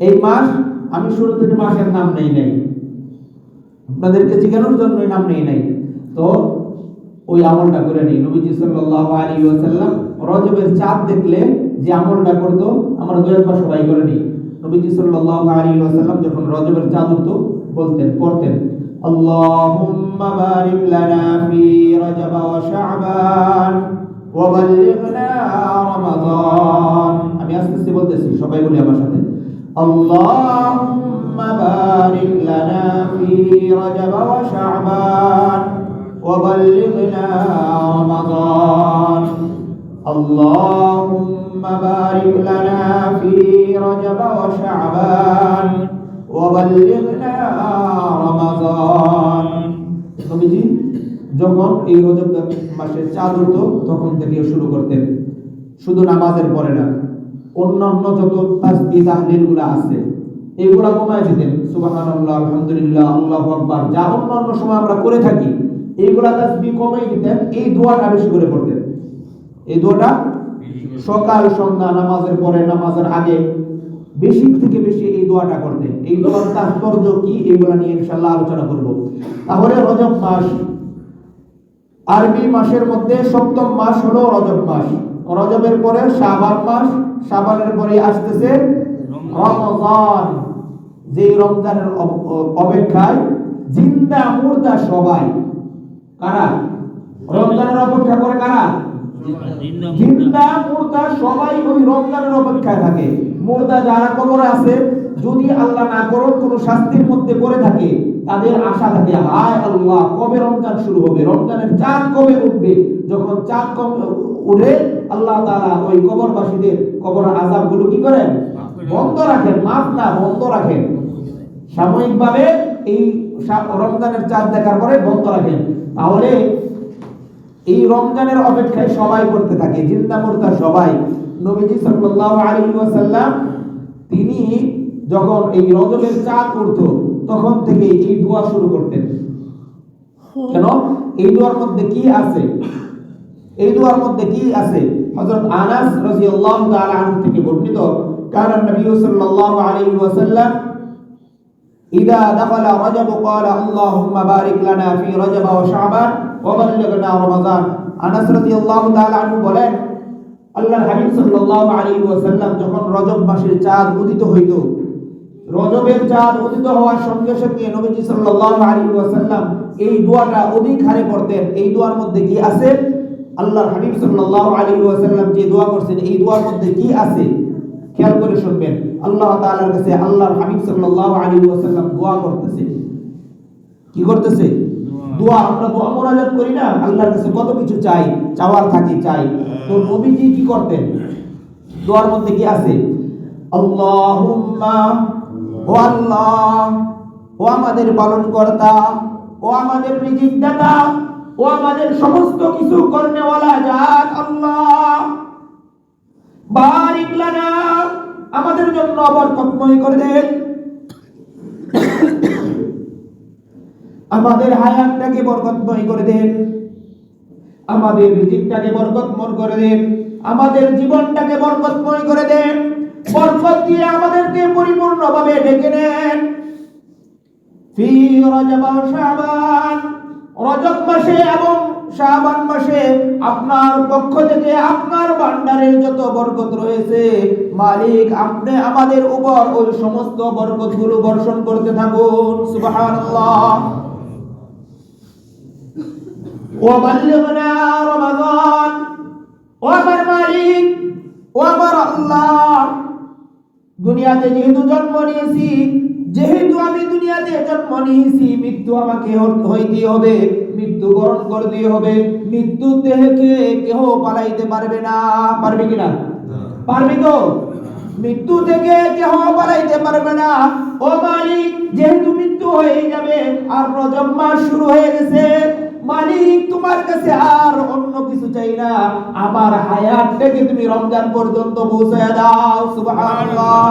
এই মাস আমি শুরু থেকে মাসের নাম নেই নাই, আপনাদেরকে জিজ্ঞানোর জন্য নাম নেই নাই, তো ওই আমলটা করে নেই। নবীজি সাল্লাল্লাহু আলাইহি ওয়াসাল্লাম রজবের চাঁদ দেখলে যে আমলটা করতো আমরা দুই একবার সবাই করে নেই। নবীজি সাল্লাল্লাহু আলাইহি ওয়াসাল্লাম যখন রজবের চাঁদ উঠতো পড়তেন আল্লাহুম্মা বারিক লানা ফি রজব ওয়া শাবান ওয়া বাল্লিগনা রমাদান। আমি আস্তে আস্তে বলতেছি, সবাই বলি আমার সাথে, আল্লাহুম্মা বারিক লানা ফি রজব ওয়া শাবান ওয়া বাল্লিগনা রমাদান। আল্লাহুম্মা বারিক লানা ফি রজব ওয়া শাবান ওয়া বাল্লিগনা রমাদান। নবীজি যখন এই রজব মাসের চাঁদ উঠতো তখন থেকে শুরু করতেন, শুধু নামাজের পরে না, অন্যান্য যত তাসবিহ তাহলিলগুলো আছে এগুলা কমায় দিতেন। সুবহানাল্লাহ, আলহামদুলিল্লাহ, আল্লাহু আকবার, যা অন্যান্য সময় আমরা করে থাকি এইগুলা তাসবিহ কমাই দিতেন। এই দোয়াটা বেশি করে পড়তেন। এই দোয়াটা সকাল সন্ধ্যা নামাজের পরে নামাজের আগে বেশি থেকে বেশি এই দোয়াটা করতেন। এই দোয়ার তাৎপর্য কি এগুলা নিয়ে ইনশাআল্লাহ আলোচনা করব। তাহলে রজব মাস, আরবি মাসের মধ্যে সপ্তম মাস হলো রজব মাস। রজবের পরে শাবান মাস, শাবানের পরে আসতেছে রমজান। যে রমজানের অপেক্ষায় জিন্দা মুর্দা সবাই, কারা রমজানের অপেক্ষা করে? কারা? জিন্দা মুর্দা সবাই ওই রমজানের অপেক্ষায় থাকে। মুর্দা যারা কবরে আছে, যদি আল্লাহ না করুন কোনো শাস্তির মধ্যে পড়ে থাকে, তাদের আশা থাকে, হায় আল্লাহ কবে রমজান শুরু হবে, রমজানের চাঁদ কবে উঠবে। যখন চাঁদ উঠে আল্লাহ তাআলা ওই কবরবাসীদের কবর আযাবগুলো কি করেন? বন্ধ রাখেন, মাফ না, বন্ধ রাখেন। সাময়িকভাবে এই রমজানের চাঁদ দেখার পরে বন্ধ রাখেন। তাহলে এই রমজানের অপেক্ষায় সবাই করতে থাকে, জিন্দা মুর্দা সবাই। নবীজি সাল্লাল্লাহু আলাইহি ওয়াসাল্লাম তিনি যখন এই রজবের চাঁদ উঠতো তখন থেকে এই দোয়া শুরু করতেন। কেন? এই দোয়ার মধ্যে কি আছে? এই দোয়ার মধ্যে কি আছে? হযরত আনাস রাদিয়াল্লাহু তাআলা আনহু থেকে বর্ণিত, কারণ নবী সাল্লাল্লাহু আলাইহি ওয়াসাল্লাম ইদা দাখালা রজব ক্বালা আল্লাহুম্মা বারিক লানা ফি রজব ওয়া শাবান ওয়া বাল্লিগনা রমাদান। আনাস রাদিয়াল্লাহু তাআলা আনহু বলেন, আল্লাহর হাবিব সাল্লাল্লাহু আলাইহি ওয়াসাল্লাম যখন রজব মাসের চাঁদ উদিত হইত, রজবের চাঁদ উদিত হওয়ার সঙ্গে সঙ্গে নবীজি সাল্লাল্লাহু আলাইহি ওয়াসাল্লাম এই দোয়াটা অধিক হারে পড়তেন। এই দোয়ার মধ্যে কি আছে? আল্লাহর হাবিব সাল্লাল্লাহু আলাইহি ওয়াসাল্লাম যে দোয়া করছেন এই দোয়ার মধ্যে কি আছে খেয়াল করে শুনবেন। আল্লাহ তাআলার কাছে আল্লাহর হাবিব সাল্লাল্লাহু আলাইহি ওয়াসাল্লাম দোয়া করতেছে। কি করতেছে? দোয়া। আমরা দোয়া মুনাজাত করি না, আল্লাহর কাছে কত কিছু চাই, চাওয়ার থাকে, চাই। তো নবীজি কি করতেন? দোয়ার মধ্যে কি আছে? আল্লাহুম্মা, ও আল্লাহ, ও আমাদের পালনকর্তা, ও আমাদের রিজিক দাতা, ও আমাদের সমস্ত কিছু করনেওয়ালা জাত আল্লাহ, বারিক লানা, আমাদের জন্য বরকতময় করে দেন, আমাদের হায়াতটাকে বরকতময় করে দেন, আমাদের রিজিকটাকে বরকতময় করে দেন, আমাদের জীবনটাকে বরকতময় করে দেন, বরকত দিয়ে আমাদেরকে পরিপূর্ণভাবে ঢেকে নেন। ফি রজব ওয়া শাবান, রজব মাসে এবং শাবান মাসে আপনার পক্ষ থেকে আপনার ভান্ডারের যত বরকত রয়েছে মালিক আপনি আমাদের উপর ওই সমস্ত বরকতগুলো বর্ষণ করতে থাকুন। সুবহানাল্লাহ। ওয়া বাল্লিগনা রমাদান, ও আমার মালিক, ও আমার আল্লাহ, দুনিয়াতে যেহেতু জন্ম নিয়েছি, যেহেতু আমি দুনিয়াতে জন্ম নিয়েছি, মৃত্যু আমাকে হইতে হবে, মৃত্যু বরণ করতে হবে। মৃত্যু থেকে কেউ পালাইতে পারবে না। পারবে কিনা? পারবে তো? মৃত্যু থেকে কেউ পালাইতে পারবে না। ও মালিক, যেহেতু মৃত্যু হয়ে যাবে আর রজব মাস শুরু হয়ে গেছে, মালিক তোমার কাছে আর অন্য কিছু চাই না, আমার হায়াতটাকে তুমি রমজান পর্যন্ত পৌঁছায় দাও। সুবহানাল্লাহ।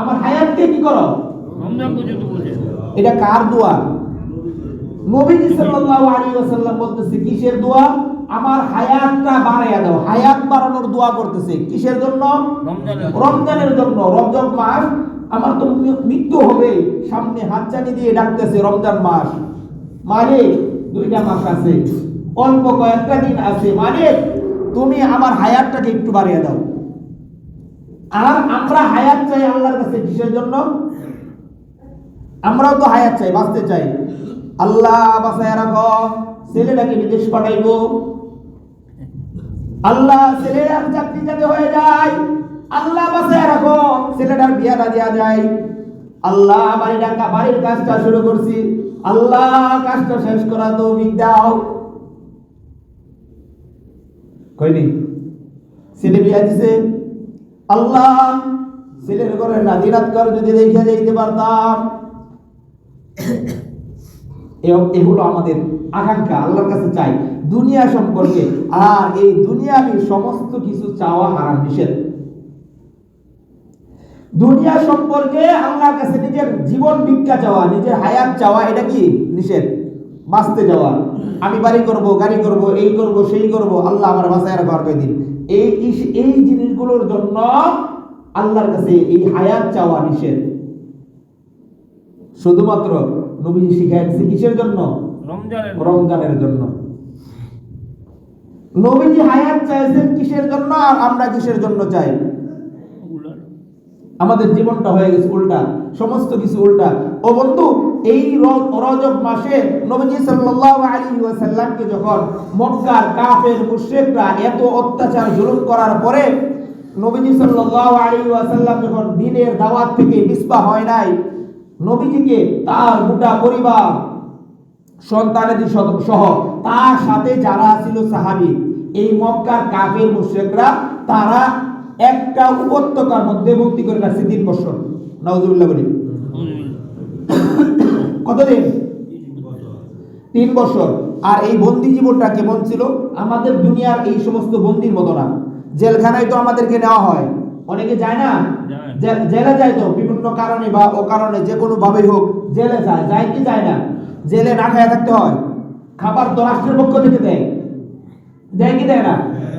আমার হায়াতকে কি করো? রমজান পর্যন্ত পৌঁছে। এটা কার দোয়া? নবীজি সাল্লাল্লাহু আলাইহি ওয়াসাল্লাম বলতেছে কিসের দোয়া? আমার হায়াতটা বাড়াইয়া দাও। হায়াত বাড়ানোর দোয়া করতেছে কিসের জন্য? রমজানের জন্য। রজব মাস, আমার তো মৃত্যু হবে, সামনে হাতছানি দিয়ে ডাকতেছে রমজান মাস, মানে 2টা মাস আছে, অল্প কয়েকটা দিন আছে, মানে তুমি আমার হায়াতটাকে একটু বাড়িয়ে দাও। আর আমরা হায়াত চাই আল্লাহর কাছে কিসের জন্য? আমরাও তো হায়াত চাই, বাঁচতে চাই। আল্লাহ বাঁচায় রাখো, ছেলেটাকে বিদেশ পাঠাইবো, আল্লাহ ছেলেটার চাকরি যাতে হয়ে যায়, আল্লাহ বাঁচায় রাখো ছেলেটার বিয়াটা দেওয়া যায়, আল্লাহ বাড়ির কাজটা শুরু করছি, আল্লাহ কাজটা শেষ করা তৌফিক দাও। কইনি ছেলে বিয়া দিছে, আল্লাহ ছেলের ঘরে রাতি রাত কর যদি দেখে যাইতে পারতাম। এগুলো আমাদের আকাঙ্ক্ষা, আল্লাহর কাছে চাই দুনিয়া সম্পর্কে। আর এই দুনিয়াবি সমস্ত কিছু চাওয়া হারাম, নিষেধ। দুনিয়া সম্পর্কে আল্লাহর কাছে নিজের জীবন ভিক্ষা চাওয়া, নিজের হায়াত চাওয়া, এটা কি নিষেধ। বাঁচতে যাওয়া, আমি বাড়ি করব, গাড়ি করব, এই করব, সেই করব, আল্লাহ আমার বাঁচায় রাখার কয়দিন, এই জিনিসগুলোর জন্য আল্লাহর কাছে এই হায়াত চাওয়া নিষেধ। শুধুমাত্র নবী শিখাইছে কিসের জন্য? রমজানের জন্য। নবীজি হায়াত চাইছেন কিসের জন্য, আর আমরা কিসের জন্য চাই? আমাদের জীবনটা হয়ে গেছে উল্টা, সমস্ত কিছু উল্টা। ও বন্ধু, এই রজব মাসে নবীজি সাল্লাল্লাহু আলাইহি ওয়াসাল্লামকে যখন মক্কার কাফের মুশরিকরা এত অত্যাচার জুলুম করার পরে নবীজি সাল্লাল্লাহু আলাইহি ওয়াসাল্লাম যখন দ্বীনের দাওয়াত থেকে নিসবা হয় নাই, নবীজিকে তার গোটা পরিবার, সন্তানাদি সহ তার সাথে যারা ছিল সাহাবী, এই মক্কার কাফের মুশরিকরা তারা একটা উপত্যকার মধ্যে বন্দী করে রাখছে 3 বছর। নাউজুবিল্লাহ বলি। কতদিন? 3 বছর। আর এই বন্দী জীবনটা কেমন ছিল? আমাদের দুনিয়ার এই সমস্ত বন্দির মতো না। জেলখানায় তো আমাদেরকে নেওয়া হয়, অনেকে যায় না, জেলে যায় তো বিভিন্ন কারণে বা ও কারণে, যে কোনো ভাবেই হোক জেলে যায় কি যায় না? জেলে না খেয়ে থাকতে হয়। খাবার তো রাষ্ট্রের পক্ষ থেকে দেয় কি দেয় না?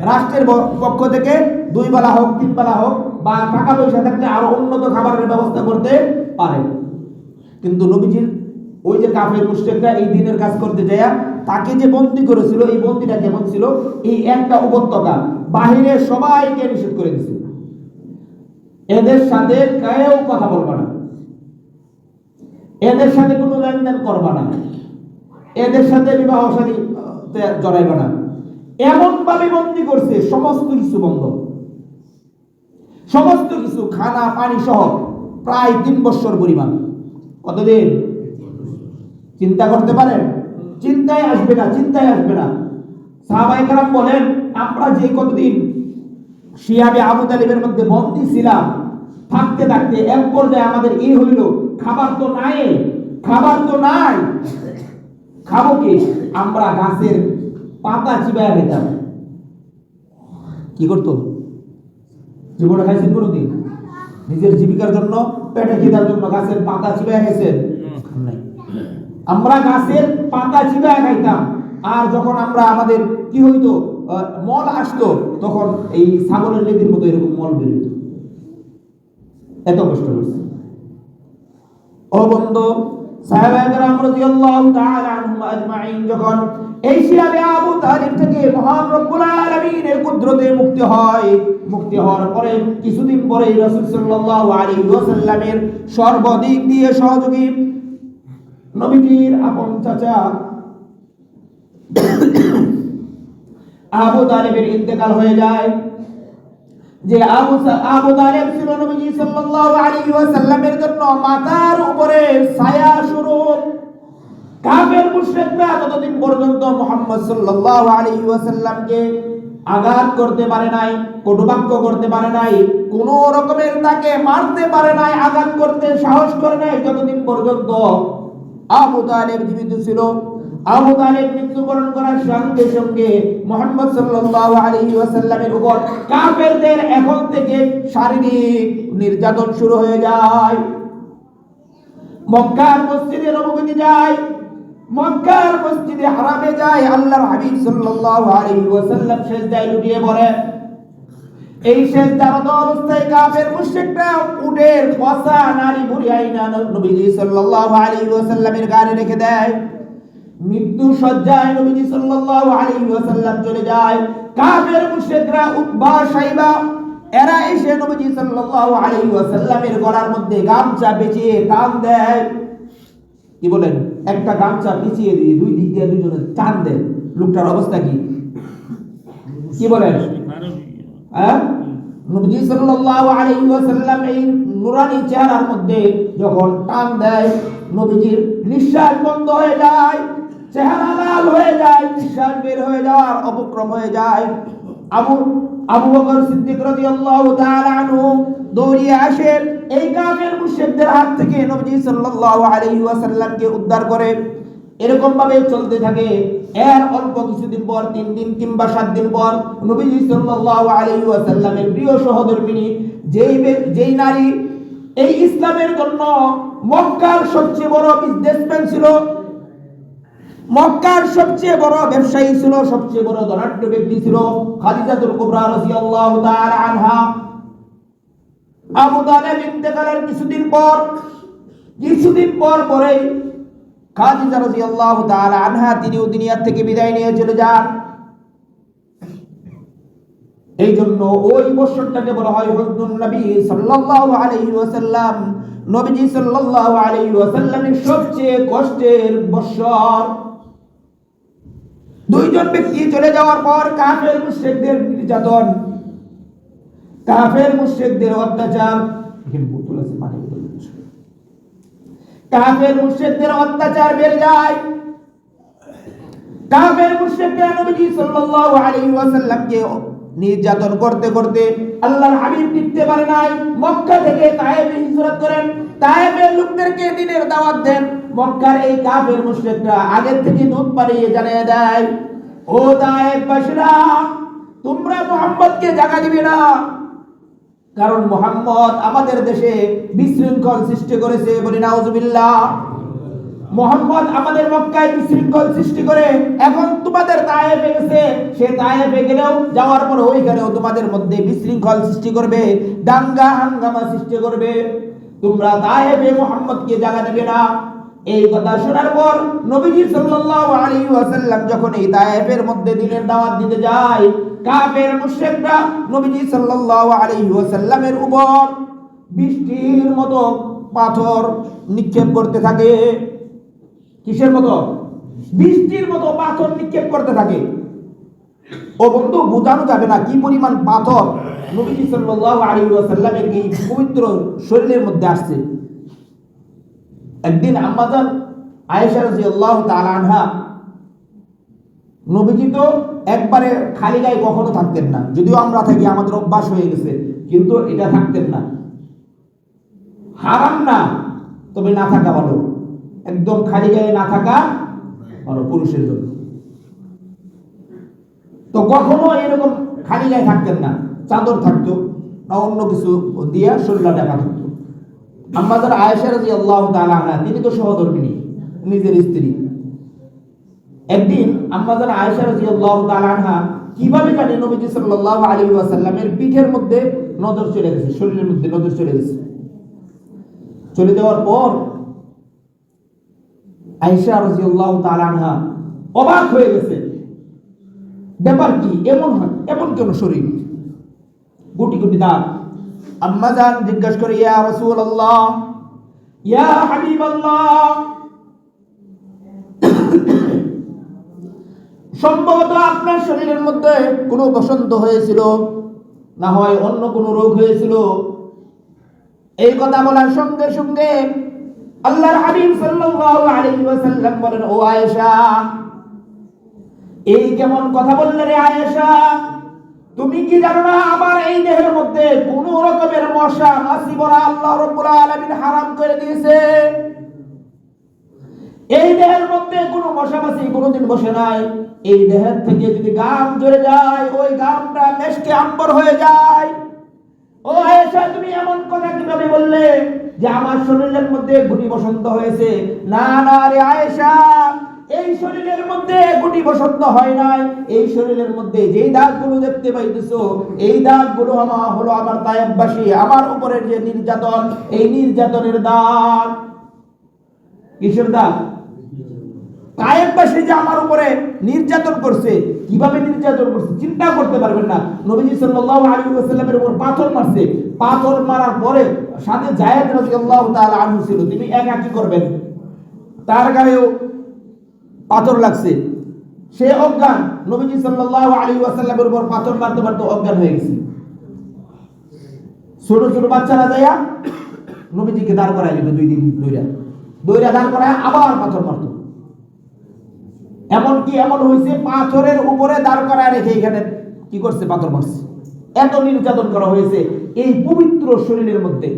রাষ্ট্রের পক্ষ থেকে 2 বেলা হোক 3 বেলা হোক, বা টাকা পয়সা থাকলে আরো উন্নত খাবারের ব্যবস্থা করতে পারে। কিন্তু নবীজির ওই যে কাফের মুশরিকরা এই দিনের কাজ করতে যায়, তাকে যে বন্দী করেছিল, এই বন্দীটা কেমন ছিল? এই একটা উপত্যকা, বাহিরে সবাইকে নিষেধ করে দিয়েছিল, এদের সাথে কেউ কথা বলবা না, এদের সাথে কোনো লেনদেন করবা না, এদের সাথে বিবাহ শাদী জড়াইবা না, এমন ভাবে বন্দী করছে, সমস্ত কিছু বন্ধ, সমস্ত কিছু, খানা পানি সহ, প্রায় 3 বছর পরিমাণ। কতদিন? চিন্তা করতে পারেন? চিন্তায় আসবে না। সাহাবায়ে কেরাম বলেন, আমরা যে কতদিন শিয়াবে আবু তালিবের মধ্যে বন্দী ছিলাম, থাকতে থাকতে এক পর্যায়ে আমাদের এই হইল, খাবার তো নাই, খাবো কি? আমরা গাছের পাতা চিবায় খেতাম। কি করতো? জীবনে খাইছেন কোনোদিন? নিজের জীবিকার জন্য, পেটে খিদার জন্য গাছের পাতা চিবায় খাইছেন? আমরা গাছের পাতা চিবায় খাইতাম। আর যখন আমরা আমাদের কি হইতো, মল আসতো, তখন এই ছাগলের লেজের মতো এরকম মল বেরোতো। এত কষ্ট হয়েছে। ও বন্ধু, সাহাবায়ে কেরাম রাদিয়াল্লাহু তাআলা আনহুম আজমাইন যখন এই শিয়াবে আবু তালিব থেকে মহান রব্বুল আলামিনের কুদরতে মুক্তি হওয়ার পরে কিছুদিন পরে রাসূল সাল্লাল্লাহু আলাইহি ওয়াসাল্লামের সর্বদিক দিয়ে সহযোগী নবীজির আপন চাচা আবু তালিবের ইন্তেকাল হয়ে যায়। যে আবু তালিব ছিল নবীজি সাল্লাল্লাহু আলাইহি ওয়াসাল্লামের জন্য মাথার উপরে ছায়া স্বরূপ। কাফের মুশরিকরা ততদিন পর্যন্ত মুহাম্মদ সাল্লাল্লাহু আলাইহি ওয়াসাল্লামকে আঘাত করতে পারে নাই, কটুবাক্য করতে পারে নাই, কোন রকমের তাকে মারতে পারে নাই, আঘাত করতে সাহস করে নাই, যতদিন পর্যন্ত আবু তালিব জীবিত ছিল। আবু তালিব মৃত্যুবরণ করার সঙ্গে সঙ্গে মুহাম্মদ সাল্লাল্লাহু আলাইহি ওয়াসাল্লামের উপর কাফেরদের এখন থেকে শারীরিক নির্যাতন শুরু হয়ে যায়। মক্কার মসজিদে নববী যায়, মক্কার মসজিদে হারামে যায়, আল্লাহর হাবিব সাল্লাল্লাহু আলাইহি ওয়াসাল্লাম সিজদায় লুটিয়ে পড়ে। এই সিজদারত অবস্থায় কাফের মুশরিকরা উটের পচা নারী ভুঁড়ি আইনা নবীজি সাল্লাল্লাহু আলাইহি ওয়াসাল্লামের গায়ে রেখে দেয়। মৃত্যু সজ্জায় নবীজি সাল্লাল্লাহু আলাইহি ওয়াসাল্লাম চলে যায়। কাফের মুশরিকরা উতবা সাইবা এরা এসে নবীজি সাল্লাল্লাহু আলাইহি ওয়াসাল্লামের গলার মধ্যে গামছা পেঁচিয়ে টান দেয়। কি বলেন? একটা গামছা পিছিয়ে দিয়ে দুই দিক দিয়ে দুইজনে টান দেয়। লোকটার অবস্থা কি? কি বলেন? হ্যাঁ, নবী সাল্লাল্লাহু আলাইহি ওয়াসাল্লাম এই নূরানি চেহারার মধ্যে যখন টান দেয়, নবীজির নিঃশ্বাস বন্ধ হয়ে যায়, চেহারা লাল হয়ে যায়, নিঃশ্বাস বের হয়ে যাওয়ার উপক্রম হয়ে যায়। আবু বকর সিদ্দিক রাদিয়াল্লাহু তাআলা আনহু দৌড়িয়ে আসেন, এই কাফের মুশরিকদের হাত থেকে নবী সাল্লাল্লাহু আলাইহি ওয়াসাল্লামকে উদ্ধার করে। এরকম ভাবে চলতে থাকে। এর অল্প কিছুদিন পর, 3 দিন কিংবা 7 দিন পর, নবী সাল্লাল্লাহু আলাইহি ওয়াসাল্লামের প্রিয় সহধর্মিনী, যেই নারী এই ইসলামের জন্য মক্কার সবচেয়ে বড় বিজনেসম্যান ছিল, মক্কার সবচেয়ে বড় ব্যবসায়ী ছিল, সবচেয়ে বড় ধনাঢ্য ব্যক্তি ছিল, খাদিজাতুল কুবরা রাদিয়াল্লাহু তাআলা আনহা, আবু তালেব ইন্তেকালের কিছুদিন পর পরেই খাদিজা রাদিয়াল্লাহু তাআলা আনহা তিনিও দুনিয়া থেকে বিদায় নিয়ে চলে যান। এই জন্য ওই বছরটাকে বলা হয় হুজনুন নবী সাল্লাল্লাহু আলাইহি ওয়াসাল্লাম। নবীজি সাল্লাল্লাহু আলাইহি ওয়াসাল্লামের সবচেয়ে কষ্টের বছর। দুইজন ব্যক্তি চলে যাওয়ার পর কাফের মুশরিকদের নির্যাতন, কাফের মুশরিকদের অত্যাচার, এখানে বোতল আছে, পানি বোতল, কাফের মুশরিকদের অত্যাচার বেড়ে যায়। কাফের মুশরিকরা নবী সাল্লাল্লাহু আলাইহি ওয়াসাল্লামকে নির্যাতন করতে করতে আল্লাহর হাবিব টিকতে পারে নাই। মক্কা থেকে তায়েফে হিজরত করেন, তায়েফের লোকদেরকে দ্বীনের দাওয়াত দেন। মক্কার এই কাফের মুশরিকরা আগের থেকে দুধ পাড়িয়ে জানিয়ে দেয়, ও তায়েফবাসীরা, তোমরা মুহাম্মদকে জায়গা দিবে না, কারণ মুহাম্মদ আমাদের দেশে বিশৃঙ্খল সৃষ্টি করেছে। বলি নাউজুবিল্লাহ। মুহাম্মদ আমাদের মক্কায় বিশৃঙ্খল সৃষ্টি করে এখন তোমাদের তায়েফে গেছে, সে তায়েফে গেলেও যাওয়ার পর ওইখানেও তোমাদের মধ্যে বিশৃঙ্খল সৃষ্টি করবে, দাঙ্গা হাঙ্গামা সৃষ্টি করবে। তোমরা তায়েফে মুহাম্মদকে জায়গা দিবে না। এই কথা শোনার পর নবীজি সাল্লাল্লাহু আলাইহি ওয়াসাল্লাম যখন এই তায়েফের মধ্যে দ্বীনের দাওয়াত দিতে যায়, কাফের মুশরিকরা নবীজি সাল্লাল্লাহু আলাইহি ওয়াসাল্লামের উপর বৃষ্টির মতো পাথর নিক্ষেপ করতে থাকে। কিসের মতো? বৃষ্টির মতো পাথর নিক্ষেপ করতে থাকে। ও বন্ধু, বোঝানো যাবে না কি পরিমাণ পাথর নবীজি সাল্লাল্লাহু আলাইহি ওয়াসাল্লামের এই পবিত্র শরীরের মধ্যে আসছে। একদিন আম্মাজান আয়েশা রাদিয়াল্লাহু তাআলা আনহা, নবীজি তো একবারে খালি গায়ে কখনো থাকতেন না, যদিও আমরা থাকি, আমাদের অভ্যাস হয়ে গেছে, কিন্তু এটা থাকতেন না। হারাম না, তবে না থাকা ভালো। একদম খালি গায়ে না থাকা ভালো পুরুষের জন্য। তো কখনো এরকম খালি গায়ে থাকতেন না, চাদর থাকতো না অন্য কিছু দিয়ে শরীরটা ঢাকা থাকতো। আম্মাজান আয়েশা রাদিয়াল্লাহু তাআলা আনহা, তিনি তো সহধর্মিণী, নিজের স্ত্রী। একদিন আম্মাজান আয়েশা রাদিয়াল্লাহু তাআলা আনহা কিভাবে জানি নবীজি সাল্লাল্লাহু আলাইহি ওয়াসাল্লামের পিঠের মধ্যে নজর চলে গেছে, শরীরের মধ্যে নজর চলে গেছে। চলে যাওয়ার পর আয়েশা রাদিয়াল্লাহু তাআলা আনহা অবাক হয়ে গেছে, ব্যাপার কি, এমন কেন শরীর, গুটি গুটি দাঁত। আম্মাজান জিজ্ঞাসা করে, ইয়া রাসূলুল্লাহ, ইয়া হাবিবাল্লাহ, সম্ভবত আপনার শরীরের মধ্যে কোনো বসন্ত হয়েছিল, না হয় অন্য কোনো রোগ হয়েছিল। এই কথা বলার সঙ্গে সঙ্গে আল্লাহর হাবিব সাল্লাল্লাহু আলাইহি ওয়াসাল্লাম বলেন, ও আয়েশা, এই কেমন কথা বললে রে আয়েশা? তুমি কি জানো না আমার এই দেহের মধ্যে কোন রকমের মশা মাছি বলা আল্লাহ রাব্বুল আলামিন হারাম করে দিয়েছে। এই দেহের মধ্যে কোনো মশা মাছি কোনোদিন বসে নাই। এই দেহের থেকে যদি গাম ঝরে যায়, ওই গামটা মেশকে আম্বর হয়ে যায়। ও আয়েশা, তুমি এমন কথা কিভাবে বললে যে আমার শরীরের মধ্যে গুটি বসন্ত হয়েছে? না না রে আয়েশা, এই শরীরের মধ্যে গুটি বসন্ত হয় নাই, এই শরীরের মধ্যে যেই দাগগুলো দেখতে পাইতেছো এই দাগগুলো হলো আমার তায়েফবাসী আমার উপরের যে নির্যাতন, এই নির্যাতনের দাগ। কিসের দাগ? তায়েফবাসী যে আমার উপরে নির্যাতন করছে। কিভাবে নির্যাতন করছে চিন্তা করতে পারবেন না। নবীজি সাল্লাল্লাহু আলাইহি ওয়াসাল্লামের উপর পাথর মারছে, পাথর মারার পরে সাথে যায়েদ রাদিয়াল্লাহু তাআলা আনহু ছিল, তিনি একা কি করবেন, তার গায়েও পাথর লাগছে, সে অজ্ঞান। নবীজি সাল্লাল্লাহু আলাইহি ওয়াসাল্লামের উপর পাথর মারতে মারতে অজ্ঞান হয়ে গেছে। ছোট ছোট বাচ্চারা যায়া নবীজিকে দাঁড় করায় দিত, 2 দিন দইরা দাঁড় করায় আবার পাথর মারত। এমন হয়েছে পাথরের উপরে দাঁড় করায় রেখে এখানে কি করছে, পাথর মারছে। এত নির্যাতন করা হয়েছে এই পবিত্র শরীরের মধ্যে।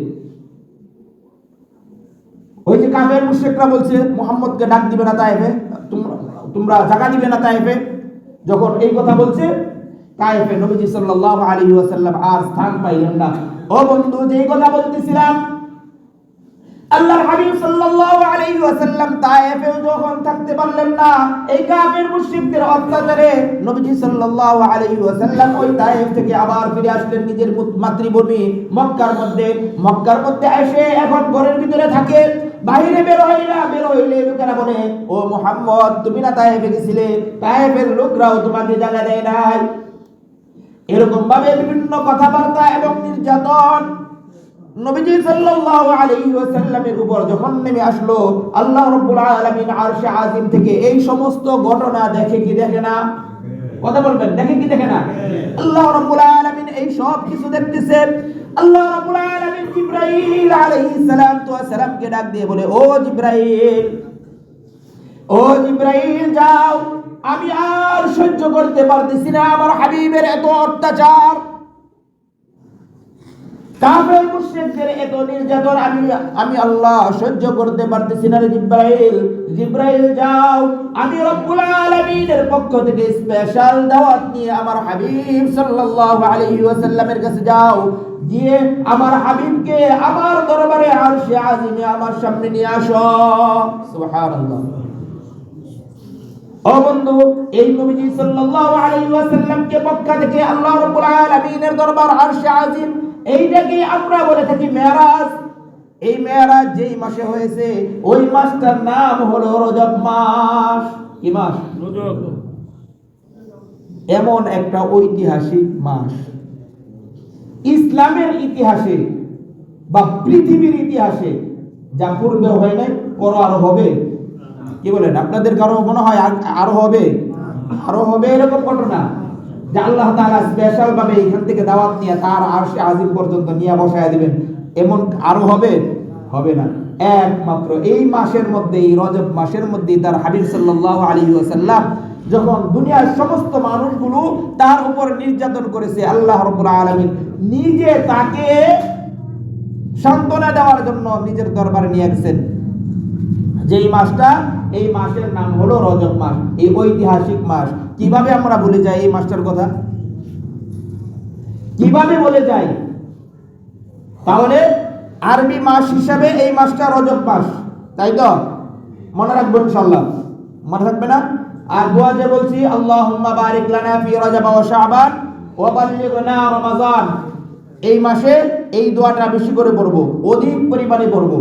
ওই যে কাফের মুশরিকরা বলছে মুহাম্মদকে ডাক দিবে না তায়েফে, তোমরা জায়গা দিবে না তায়েফে। যখন এই কথা বলছে তায়েফে নবীজি সাল্লাল্লাহু আলাইহি ওয়াসাল্লাম আর স্থান পাইলেন না। ও বন্ধু, যেই কথা বলতেছিলাম, আল্লাহর হাবিব সাল্লাল্লাহু আলাইহি ওয়াসাল্লাম তায়েফে যখন থাকতে পারলেন না এই কাফের মুশরিকদের অত্যাচারে, নবীজি সাল্লাল্লাহু আলাইহি ওয়াসাল্লাম ওই তায়েফ থেকে আবার ফিরে আসলেন নিজের মাতৃভূমি মক্কার মধ্যে এসে এখন ঘরের ভিতরে থাকে, বাইরে বের হইলে লোকেরা বলে, ও মুহাম্মদ তুমি না তায়েফে গেছিলে, তায়েফের লোকরাও তোমাকে জায়গা দেয় নাই। এরকম ভাবে বিভিন্ন কথাবার্তা এবং নির্যাতন নবীজি সাল্লাল্লাহু আলাইহি ওয়াসাল্লামের উপর যখন নেমে আসলো, আল্লাহ রাব্বুল আলামিন আরশে আজিম থেকে এই সমস্ত ঘটনা দেখে কি দেখে না? কথা বলবেন, দেখে কি দেখে না? আল্লাহ রাব্বুল আলামিন এই সব কিছু দেখতেছে। আল্লাহ রাব্বুল আলামিন জিবরাইল আলাইহিস সালামকে ডাক দিয়ে বলে, ও জিবরাইল যাও, আমি আর সহ্য করতে পারতেছি না আমার হাবিবের এত অত্যাচার, কাফের মুশরিকদের এত নির্যাতন আমি আল্লাহ সহ্য করতে পারতেছি না রে জিবরাইল যাও, আমি রব্বুল আলামিনের পক্ষ থেকে স্পেশাল দাওয়াত নিয়ে আমার হাবিব সাল্লাল্লাহু আলাইহি ওয়াসাল্লামের কাছে যাও, গিয়ে আমার হাবিবকে আমার দরবারে আরশে আজিমে আমার সামনে নিয়ে আসো। সুবহানাল্লাহ। ও বন্ধু, এই নবীজি সাল্লাল্লাহু আলাইহি ওয়াসাল্লামকে মক্কা থেকে আল্লাহ রাব্বুল আলামিনের দরবার আরশে আজিম, এইটাকে আমরা বলে থাকি মেরাজ। এই মেরাজ যেই মাসে হয়েছে ওই মাসটার নাম হলো রজব মাস। কি মাস? রজব। এমন একটা ঐতিহাসিক মাস, ইসলামের ইতিহাসে বা পৃথিবীর ইতিহাসে যা পূর্বে হয় নাই, পরে আরো হবে। কি বলেন, আপনাদের কারো মনে হয় আরো হবে এরকম ঘটনা যে আল্লাহ তাআলা স্পেশাল ভাবে এখান থেকে দাওয়াত নিয়ে তার আরশে আজিম পর্যন্ত নিয়ে বসায় দিবেন, এমন আরো হবে না। একমাত্র এই মাসের মধ্যে, এই রজব মাসের মধ্যে তার হাবিব সাল্লাল্লাহু আলাইহি ওয়াসাল্লাম যখন দুনিয়ার সমস্ত মানুষগুলো তার উপর নির্যাতন করেছে, আল্লাহ রাব্বুল আলামিন নিজে তাকে সান্ত্বনা দেওয়ার জন্য নিজের দরবারে নিয়ে গেছেন। যেই মাসটা, এই মাসের নাম হলো রজব মাস, এই ঐতিহাসিক মাস। কিভাবে আমরা ভুলে যাই এই মাসটার কথা? কিভাবে বলে যাই? তাহলে আরবি মাস হিসাবে এই মাসটা রজব মাস, তাই তো? মনে রাখবেন ইনশাআল্লাহ। মনে থাকবে না? আর দোয়া যে বলছি, আল্লাহুম্মা বারিক লানা ফি রজব ওয়া শাবান ওয়া বাল্লিগনা রমাজান, এই মাসে এই দোয়াটা বেশি করে পড়ব, অধিক পরিমাণে পড়ব।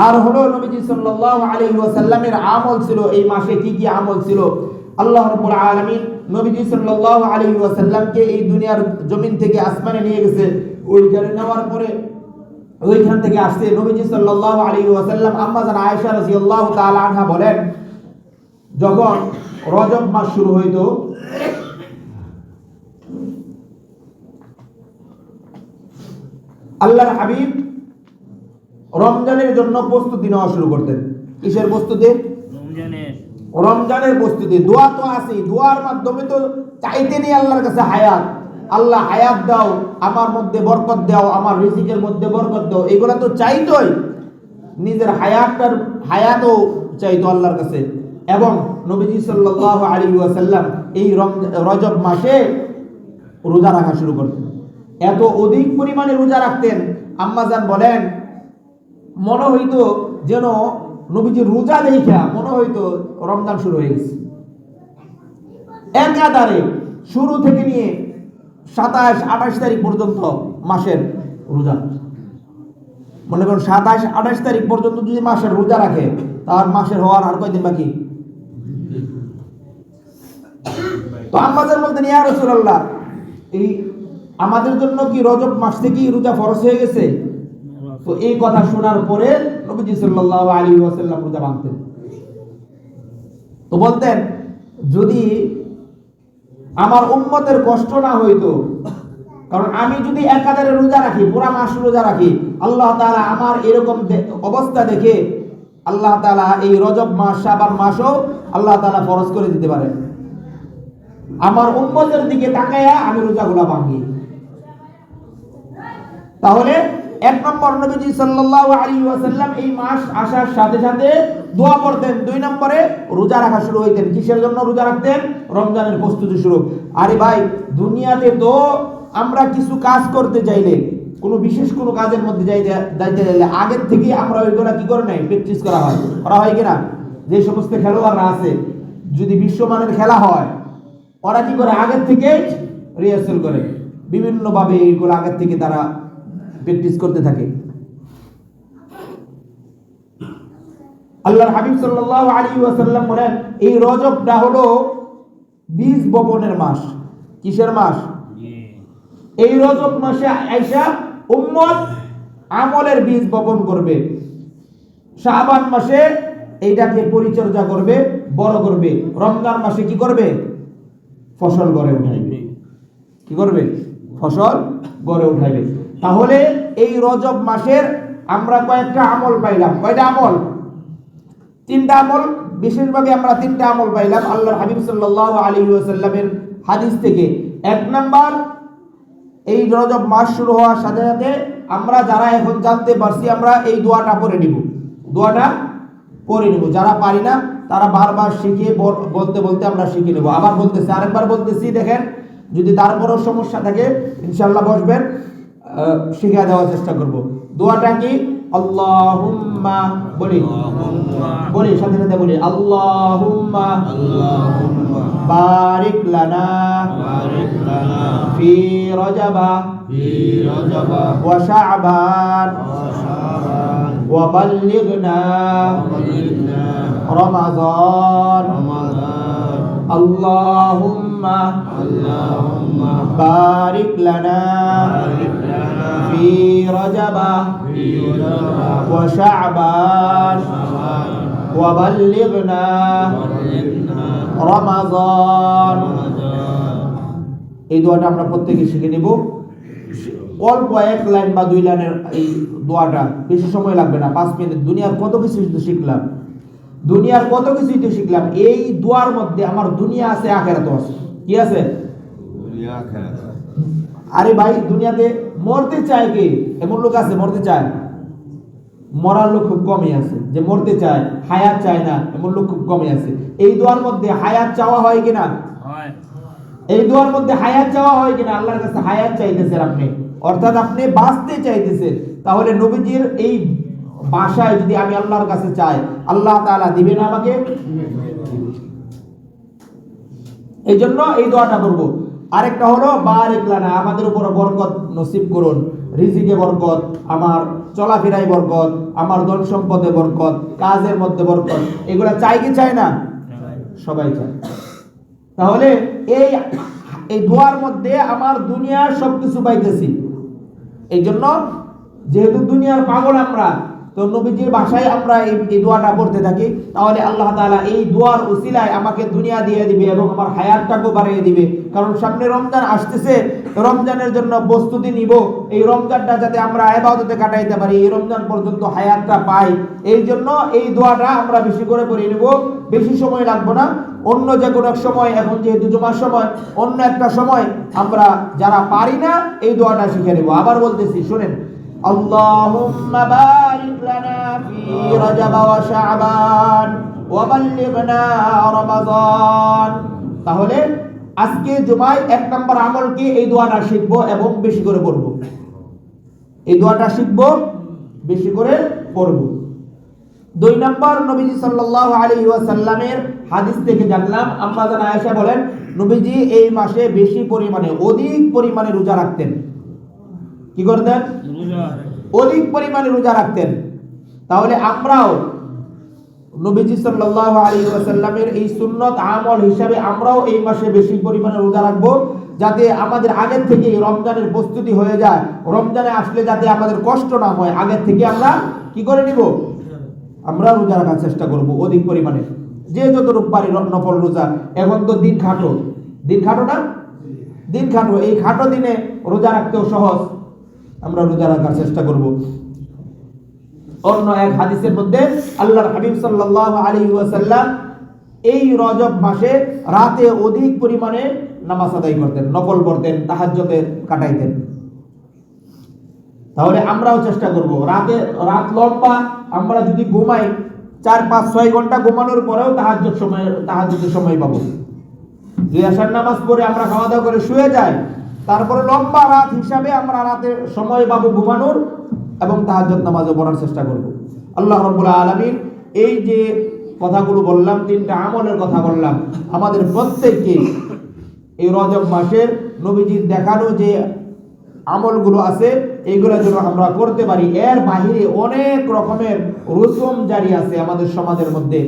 আর হলো নবীজি সাল্লাল্লাহু আলাইহি ওয়াসাল্লামের আমল ছিল এই মাসে, কি কি আমল ছিল? আল্লাহ রাব্বুল আলামিন নবীজি সাল্লাল্লাহু আলাইহি ওয়াসাল্লামকে এই দুনিয়ার জমিন থেকে আসমানে নিয়ে গেছে। ওইখানে নেওয়ার পরে ওইখান থেকে আসছে নবীজি সাল্লাল্লাহু আলাইহি ওয়াসাল্লাম, আম্মা জান আয়েশা রাদিয়াল্লাহু তাআলা আনহা বলেন, যখন রজব মাস শুরু হইতো, আল্লাহর হাবিব রমজানের জন্য প্রস্তুতি নেওয়া শুরু করতেন। কিসের প্রস্তুতি? রমজানের প্রস্তুতি। দোয়া তো আছে, দোয়ার মাধ্যমে তো চাইতেনই আল্লাহর কাছে হায়াত, আল্লাহ হায়াত দাও, আমার মধ্যে বরকত দাও, আমার রিজিকের মধ্যে বরকত দাও, এগুলা তো চাইতোই। নিজের হায়াতও চাইতো আল্লাহর কাছে। এবং নবীজি সাল্লাল্লাহু আলাইহি ওয়াসাল্লাম এই রজব মাসে রোজা রাখা শুরু করতেন। এত অধিক পরিমাণে রোজা রাখতেন, আম্মা জান বলেন মনে হইতো যেন নবীজি রোজা দেখা মনে হইতো রমজান শুরু হয়ে গেছে। একাধারে শুরু থেকে নিয়ে 27-28 তারিখ পর্যন্ত মাসের রোজা। মনে করুন 27-28 তারিখ পর্যন্ত যদি মাসের রোজা রাখে, তার মাসের হওয়ার আর কয়দিন বাকি? তো আমাদের মধ্যে ইয়া রাসূলুল্লাহ, এই আমাদের জন্য কি রজব মাস থেকেই রোজা ফরজ হয়ে গেছে? তো এই কথা শোনার পরে নবীজি সাল্লাল্লাহু আলাইহি ওয়াসাল্লাম রোজা ভাঙতেন। তো বলতেন, যদি আমার উম্মতের কষ্ট না হইতো, কারণ আমি যদি একাধারে রোজা রাখি, পুরা মাস রোজা রাখি, আল্লাহ তাআলা আমার এরকম অবস্থা দেখে আল্লাহ তাআলা এই রজব মাস, শাবান মাসও আল্লাহ তাআলা ফরজ করে দিতে পারে। আমার উম্মতের দিকে তাকায়া আমি রোজাগুলা ভাঙি। তাহলে এক নম্বর, নবীজি সাল্লাল্লাহু আলাইহি ওয়াসাল্লাম এই মাস আসার সাথে সাথে দোয়া পড়তেন। 2 নম্বরে রোজা রাখা শুরু হইতেন। কিসের জন্য রোজা রাখতেন? রমজানের প্রস্তুতি শুরু। আরে ভাই, দুনিয়াতে তো আমরা কিছু কাজ করতে চাইলে, কোনো বিশেষ কোনো কাজের মধ্যে যাইতে চাইলে আগের থেকে আমরা ওইগুলা কি করে নাই, প্র্যাকটিস করা হয় কিনা? যে সমস্ত খেলোয়াড়রা আছে, যদি বিশ্বমানের খেলা হয়, ওরা কি করে? আগের থেকে রিহার্সাল করে, বিভিন্নভাবে এইগুলো আগের থেকে তারা প্র্যাকটিস করতে থাকে। আল্লাহর হাবিব সাল্লাল্লাহু আলাইহি ওয়াসাল্লাম বলেন, এই রজবটা হলো বীজ বপনের মাস। কিসের মাস? এই রজব মাসে আয়েশা উম্মত আমলের বীজ বপন করবে। শাবান মাসে এইটাকে পরিচর্যা করবে, বড় করবে। রমজান মাসে কি করবে? ফসল গড়ে উঠাইবে। কি করবে? ফসল গড়ে উঠাইবে। তাহলে এই রজব মাসের আমরা কয়েকটা আমল পাইলাম। কয়টা আমল? 3টা আমল। বিশেষভাবে আমরা 3টা আমল পাইলাম আল্লাহর হাবিব সাল্লাল্লাহু আলাইহি ওয়াসাল্লামের হাদিস থেকে। 1 নাম্বার, এই রজব মাস শুরু হওয়ার সাথে সাথে আমরা যারা এখন জানতে পারছি, আমরা এই দোয়াটা পড়ে নিব। দোয়াটা পড়ে নিব। যারা পারি না তারা বারবার শিখে বলতে বলতে আমরা শিখে নেব। আবার বলতেছি, আরেকবার বলতেছি, দেখেন যদি তারপরও সমস্যা থাকে ইনশাআল্লাহ বসবেন, শিখে দেওয়ার চেষ্টা করব। দোয়াটা কি? আল্লাহুম্মা, বলি সাথে সাথে বলি, আল্লাহুম্মা বারিক লানা ফি রজবা ওয়া শাবান ওয়া বাল্লিগনা রমাদান। আল্লাহুম্মা বারিক লানা ফি রজবা ওয়া শাবান ওয়া বাল্লিগনা রমাদান। এই দোয়াটা আমরা প্রত্যেকে শিখে নিব। অল্প 1 লাইন বা 2 লাইনের এই দোয়াটা, বেশি সময় লাগবে না, 5 মিনিট। দুনিয়ার কত কিছু শিখলাম, এই দোয়ার মধ্যে আমার দুনিয়া আছে, আখিরাত আছে। কি আছে? দুনিয়া, আখিরাত। আরে ভাই, দুনিয়াতে মরতে চায় কে? এমন লোক আছে মরতে চায়? মরার লোক খুব কমই আছে। যে মরতে চায়, হায়াত চায় না, এমন লোক খুব কমই আছে। এই দোয়ার মধ্যে হায়াত চাওয়া হয় কিনা? হয়। এই দোয়ার মধ্যে হায়াত চাওয়া হয় কিনা? আল্লাহর কাছে হায়াত চাইতেছেন আপনি, অর্থাৎ আপনি বাঁচতে চাইতেছেন। তাহলে নবীজির এই ভাষায় যদি আমি আল্লাহর কাছে চাই, আল্লাহ তাআলা দিবেন আমাকে। এই জন্য এই দোয়াটা করব। আরেকটা হলো বারিক লানা, আমাদের উপর বরকত নসিব করুন, রিজিকে বরকত, আমার চলাফেরায় বরকত, আমার ধন সম্পদে বরকত, কাজের মধ্যে বরকত। এগুলা চাই কি চাই না? সবাই চায়। তাহলে এই দোয়ার মধ্যে আমার দুনিয়ার সবকিছু পাইতেছি। এই জন্য যেহেতু দুনিয়ার পাগল আমরা, তো নবীজির ভাষায় আমরা এই দোয়াটা পড়তে থাকি। তাহলে আল্লাহ তাআলা এই দোয়ার উসিলায় আমাকে দুনিয়া দিয়ে দিবে এবং আমার হায়াতটাকেও বাড়িয়ে দিবে। কারণ সামনে রমজান আসতেছে, রমজানের জন্য প্রস্তুতি নিব। এই রমজানটা যাতে আমরা ইবাদতে কাটাইতে পারি, এই রমজান পর্যন্ত হায়াতটা পাই, এই জন্য এই দোয়াটা আমরা বেশি করে পড়ে নেব। বেশি সময় লাগবে না, অন্য যে কোনো এক সময়, এখন যেহেতু জুমার সময়, অন্য একটা সময় আমরা যারা পারি না এই দোয়াটা শিখে নেব। আবার বলতেছি, শুনেন, আল্লাহুম্মা বারিক লানা ফি রজব ওয়া শাবান ওয়া বাল্লিগনা রমাদান। তাহলে আজকে জুমায় 1 নম্বর আমল কি? এই দোয়াটা শিখব এবং বেশি করে পড়ব। এই দোয়াটা শিখব, বেশি করে পড়ব। দুই নম্বর, নবীজি সাল্লাল্লাহু আলাইহি ওয়াসাল্লামের হাদিস থেকে জানলাম, আম্মা জান আয়েশা বলেন নবীজি এই মাসে বেশি পরিমাণে, অধিক পরিমাণে রোজা রাখতেন। কি করতেন? অধিক পরিমাণে রোজা রাখতেন। তাহলে আমরাও নবীজি সাল্লাল্লাহু আলাইহি ওয়াসাল্লামের এই সুন্নত আমল হিসাবে আমরাও এই মাসে বেশি পরিমাণে রোজা রাখবো, যাতে আমাদের আগের থেকে রমজানের প্রস্তুতি হয়ে যায়। রমজানে আসলে যাতে আমাদের কষ্ট না হয়, আগের থেকে আমরা কি করে নিব? আমরা রোজা রাখার চেষ্টা করব অধিক পরিমাণে, যে যতটুকু পারি নফল রোজা। এখন তো দিন খাটো, দিন খাটো না, দিন খাটো, এই খাটো দিনে রোজা রাখতেও সহজ, আমরা রোজা রাখার চেষ্টা করব। অন্য এক হাদিসের মধ্যে আল্লাহর হাবিব সাল্লাল্লাহু আলাইহি ওয়াসাল্লাম এই রজব মাসে রাতে অধিক পরিমাণে নামাজ আদায় করতেন, নফল পড়তেন, তাহাজ্জুদে কাটাইতেন। তাহলে আমরাও চেষ্টা করব রাত লম্বা, আমরা যদি ঘুমাই 4-5-6 ঘন্টা ঘুমানোর পরেও তাহাজ্জুদের সময় পাবো। যদি আশার নামাজ পড়ে আমরা খাওয়া দাওয়া করে শুয়ে যাই, তারপরে লম্বা রাত হিসাবে আমরা রাতে সময় পাবো ঘুমানোর, এবং তাহাজ্জুদ নামাজও পড়ার চেষ্টা করব। আল্লাহ রাব্বুল আলামিন এই যে কথাগুলো বললাম, 3টা আমলের কথা বললাম, আমাদের প্রত্যেককে এই রজব মাসের নবীজির দেখানো যে আমলগুলো আছে এইগুলো যেন আমরা করতে পারি। এর বাহিরে অনেক রকমের রসুম জারি আছে আমাদের সমাজের মধ্যে।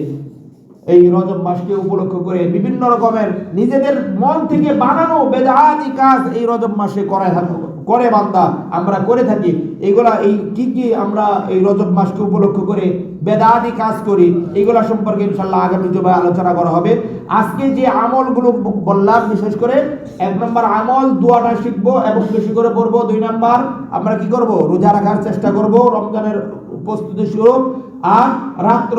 এই রজব মাসকে উপলক্ষ করে বিভিন্ন রকমের নিজেদের মন থেকে বানানো বেদাতি কাজ এই রজব মাসে করে বান্দা, আমরা করে থাকি। এগুলা এই কি আমরা এই রজব মাসকে উপলক্ষ করে বেদাতি কাজ করি, এগুলা সম্পর্কে ইনশাআল্লাহ আগামী জুমায় আলোচনা করা হবে। আজকে যে আমলগুলো বললাম, বিশেষ করে 1 নম্বর আমল দোয়াটা শিখবো এবং বেশি করে পড়বো। 2 নম্বর আমরা কি করব? রোজা রাখার চেষ্টা করব রমজানের প্রস্তুতি স্বরূপ। আর রাত্র